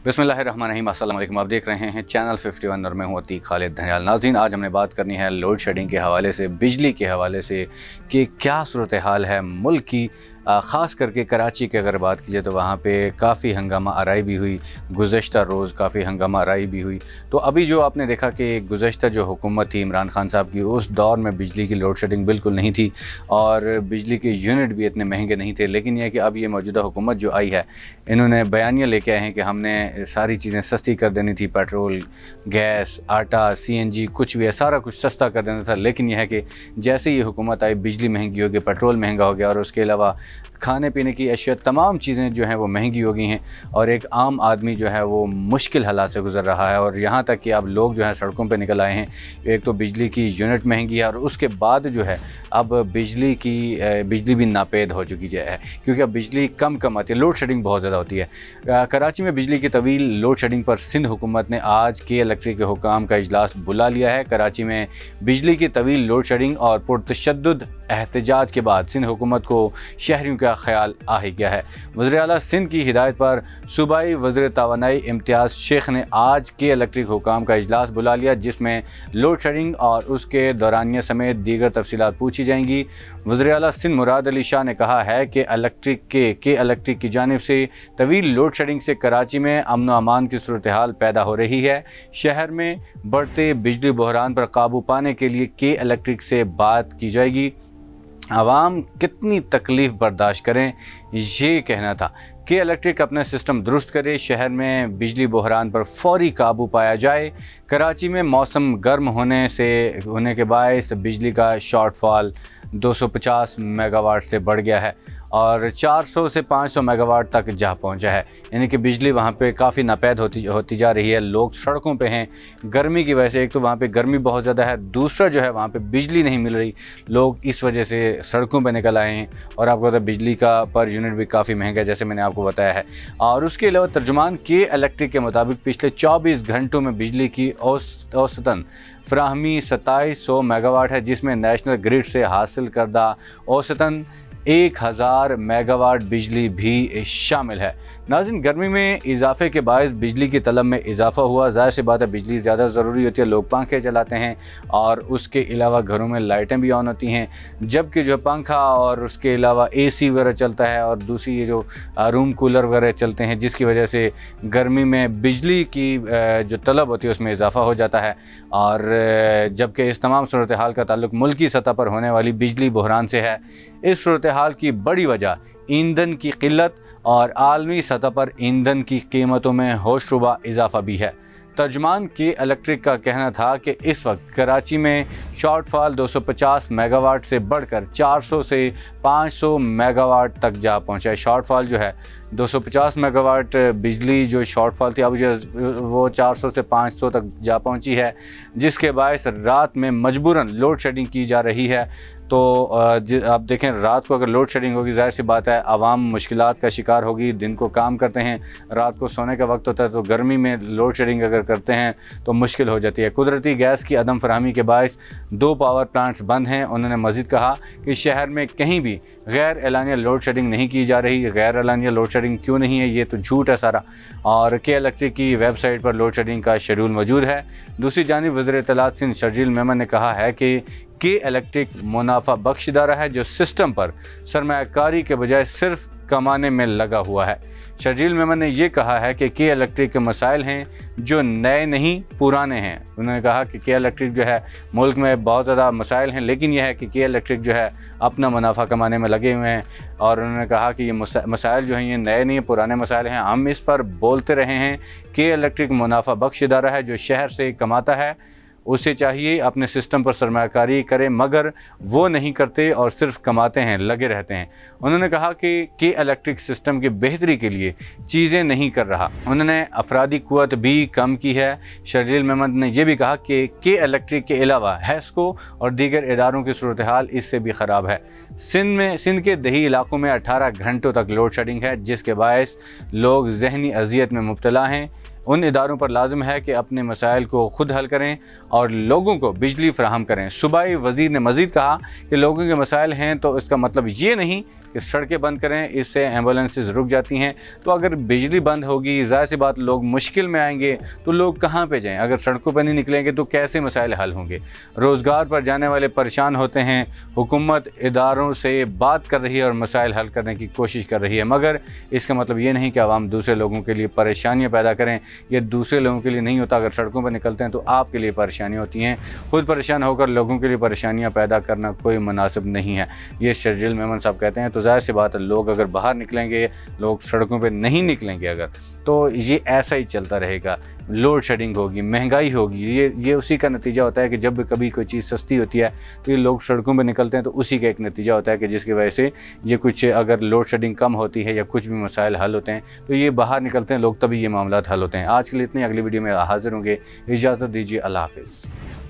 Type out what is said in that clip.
बिस्मिल्लाहिर्रहमानिर्रहीम, अस्सलाम वालेकुम। आप देख रहे हैं चैनल 51 और मैं हूँ अतीक खालिद धनियाल। नाज़रीन, आज हमने बात करनी है लोड शेडिंग के हवाले से, बिजली के हवाले से कि क्या सूरत हाल है मुल्क की। ख़ास करके कराची की अगर बात कीजिए तो वहाँ पे काफ़ी हंगामा आराई भी हुई, गुज़श्ता रोज़ काफ़ी हंगामा आराई भी हुई। तो अभी जो आपने देखा कि गुज़श्ता जो हुकूमत थी इमरान खान साहब की, उस दौर में बिजली की लोड शेडिंग बिल्कुल नहीं थी और बिजली के यूनिट भी इतने महंगे नहीं थे। लेकिन यह कि अब ये मौजूदा हुकूमत जो आई है, इन्होंने बयानियाँ लेके आए हैं कि हमने सारी चीज़ें सस्ती कर देनी थी, पेट्रोल, गैस, आटा, CNG कुछ भी है, सारा कुछ सस्ता कर देना था। लेकिन यह है कि जैसे ही हुकूमत आई, बिजली महंगी हो गई, पेट्रोल महंगा हो गया और उसके अलावा खाने पीने की अशिया, तमाम चीज़ें जो हैं वो महंगी हो गई हैं और एक आम आदमी जो है वो मुश्किल हालात से गुज़र रहा है। और यहाँ तक कि अब लोग जो हैं सड़कों पे निकल आए हैं। एक तो बिजली की यूनिट महंगी है और उसके बाद जो है अब बिजली भी नापेद हो चुकी है, क्योंकि अब बिजली कम आती है, लोड शेडिंग बहुत ज़्यादा होती है। कराची में बिजली की तवील लोड शेडिंग पर सिंध हुकूमत ने आज के इलेक्ट्रिक के हुकाम का इजलास बुला लिया है। कराची में बिजली की तवील लोड शेडिंग और पुरतशद्दुद एहतजाज के बाद सिंध हुकूमत को शहरियों का ख्याल आ ही गया है। वज़ीर आला सिंध की हिदायत पर सूबाई वज़ीर तवानाई इम्तियाज़ शेख ने आज के इलेक्ट्रिक हुकाम का इजलास बुला लिया, जिसमें लोड शेडिंग और उसके दौरानिया समेत दीगर तफसीलात पूछी जाएंगी। वज़ीर आला सिंध मुराद अली शाह ने कहा है कि इलेक्ट्रिक की जानिब से तवील लोड शेडिंग से कराची में अमन व अमान की सूरत हाल पैदा हो रही है। शहर में बढ़ते बिजली बहरान पर काबू पाने के लिए के इलेक्ट्रिक से बात की जाएगी। आवाम कितनी तकलीफ़ बर्दाश्त करें, ये कहना था। के इलेक्ट्रिक अपना सिस्टम दुरुस्त करे, शहर में बिजली बहरान पर फौरी काबू पाया जाए। कराची में मौसम गर्म होने के बायस बिजली का शॉर्टफॉल 250 मेगावाट से बढ़ गया है और 400 से 500 मेगावाट तक जा पहुंचा है। यानी कि बिजली वहाँ पे काफ़ी नापैद होती जा रही है। लोग सड़कों पे हैं गर्मी की वजह से। एक तो वहाँ पे गर्मी बहुत ज़्यादा है, दूसरा जो है वहाँ पे बिजली नहीं मिल रही, लोग इस वजह से सड़कों पे निकल आए हैं। और आपको पता है बिजली का पर यूनिट भी काफ़ी महंगा है, जैसे मैंने आपको बताया है। और उसके अलावा तर्जुमान के इलेक्ट्रिक के मुताबिक पिछले 24 घंटों में बिजली की औसतन फ्राहमी 2700 मेगावाट है, जिसमें नेशनल ग्रिड से हासिल करदा औसतन 1000 मेगावाट बिजली भी शामिल है। नाज़रीन, गर्मी में इजाफे के बायस बिजली की तलब में इजाफा हुआ। ज़ाहिर सी बात है बिजली ज़्यादा ज़रूरी होती है, लोग पंखे चलाते हैं और उसके अलावा घरों में लाइटें भी ऑन होती हैं। जबकि जो पंखा और उसके अलावा AC वगैरह चलता है और दूसरी ये जो रूम कूलर वगैरह चलते हैं, जिसकी वजह से गर्मी में बिजली की जो तलब होती है उसमें इजाफा हो जाता है। और जबकि इस तमाम सूरत हाल का ताल्लुक मुल्की सतह पर होने वाली बिजली बहरान से है। इस सूरत हाल की बड़ी वजह ईंधन की किल्लत और आलमी सतह पर ईंधन की कीमतों में होशरुबा इजाफा भी है। तर्जुमान के इलेक्ट्रिक का कहना था कि इस वक्त कराची में शॉर्टफॉल 250 मेगावाट से बढ़कर 400 से 500 मेगावाट तक जा पहुंचा है। शॉर्टफॉल जो है 250 मेगावाट बिजली जो शॉर्टफॉल थी, अब जो वो 400 से 500 तक जा पहुंची है, जिसके बायस रात में मजबूरन लोड शेडिंग की जा रही है। तो आप देखें, रात को अगर लोड शेडिंग होगी, जाहिर सी बात है आवाम मुश्किलात का शिकार होगी। दिन को काम करते हैं, रात को सोने का वक्त होता है, तो गर्मी में लोड शेडिंग अगर करते हैं तो मुश्किल हो जाती है। कुदरती गैस की अदम फराहमी के बायस 2 पावर प्लांट्स बंद हैं। उन्होंने मज़ीद कहा कि शहर में कहीं भी गैर एलानिया लोड शेडिंग नहीं की जा रही। गैर एलानिया लोड शेडिंग क्यों नहीं है, ये तो झूठ है सारा। और के इलेक्ट्रिक की वेबसाइट पर लोड शेडिंग का शेड्यूल मौजूद है। दूसरी जानिब वज़ीर इत्तलात सिंध शर्जील मेमन ने कहा है कि के इलेक्ट्रिक मुनाफा बख्श इदारा है जो सिस्टम पर सरमायाकारी के बजाय सिर्फ कमाने में लगा हुआ है। शर्जील मेमन ने यह कहा है कि के इलेक्ट्रिक के मसाइल हैं जो नए नहीं पुराने हैं। उन्होंने कहा कि के इलेक्ट्रिक जो है मुल्क में बहुत ज़्यादा मसाइल हैं, लेकिन यह है कि के इलेक्ट्रिक जो है अपना मुनाफा कमाने में लगे हुए हैं। और उन्होंने कहा कि ये मसाइल जो हैं ये नए नहीं पुराने मसाइल हैं, हम इस पर बोलते रहे हैं। के इलेक्ट्रिक मुनाफा बख्श इदारा है जो शहर से कमाता है, उसे चाहिए अपने सिस्टम पर सरमायाकारी करे, मगर वो नहीं करते और सिर्फ कमाते हैं, लगे रहते हैं। उन्होंने कहा कि के इलेक्ट्रिक सिस्टम की बेहतरी के लिए चीज़ें नहीं कर रहा। उन्होंने अफरादी कुव्वत भी कम की है। शर्जील मेमन ने यह भी कहा कि के इलेक्ट्रिक के अलावा हैस्को और दीगर इदारों की सूरत हाल इससे भी ख़राब है। सिंध के दही इलाकों में 18 घंटों तक लोड शेडिंग है, जिसके बायस लोग जहनी अजियत में मुब्तला हैं। उन इदारों पर लाजिम है कि अपने मसाइल को खुद हल करें और लोगों को बिजली फराहम करें। सूबाई वज़ीर ने मज़ीद कहा कि लोगों के मसाइल हैं तो इसका मतलब ये नहीं कि सड़कें बंद करें, इससे एम्बुलेंसेस रुक जाती हैं। तो अगर बिजली बंद होगी, ज़ाहिर सी बात लोग मुश्किल में आएंगे, तो लोग कहाँ पे जाएं? अगर सड़कों पर नहीं निकलेंगे तो कैसे मसाइल हल होंगे? रोज़गार पर जाने वाले परेशान होते हैं। हुकूमत इदारों से बात कर रही है और मसाइल हल करने की कोशिश कर रही है, मगर इसका मतलब ये नहीं कि आवाम दूसरे लोगों के लिए परेशानियाँ पैदा करें। ये दूसरे लोगों के लिए नहीं होता। अगर सड़कों पर निकलते हैं तो आपके लिए परेशानियाँ होती हैं। खुद परेशान होकर लोगों के लिए परेशानियाँ पैदा करना कोई मुनासिब नहीं है, ये शर्जील मेमन साहब कहते हैं। तो ज़ाहिर सी बात है, लोग अगर बाहर निकलेंगे, लोग सड़कों पे नहीं निकलेंगे अगर, तो ये ऐसा ही चलता रहेगा। लोड शेडिंग होगी, महंगाई होगी। ये उसी का नतीजा होता है कि जब कभी कोई चीज़ सस्ती होती है तो ये लोग सड़कों पे निकलते हैं, तो उसी का एक नतीजा होता है कि जिसकी वजह से ये कुछ, अगर लोड शेडिंग कम होती है या कुछ भी मसाइल हल होते हैं तो ये बाहर निकलते हैं लोग, तभी ये मामला हल होते हैं। आज के लिए इतनी, अगली वीडियो में हाजिर होंगे। इजाज़त दीजिए, अल्लाह हाफ़िज़।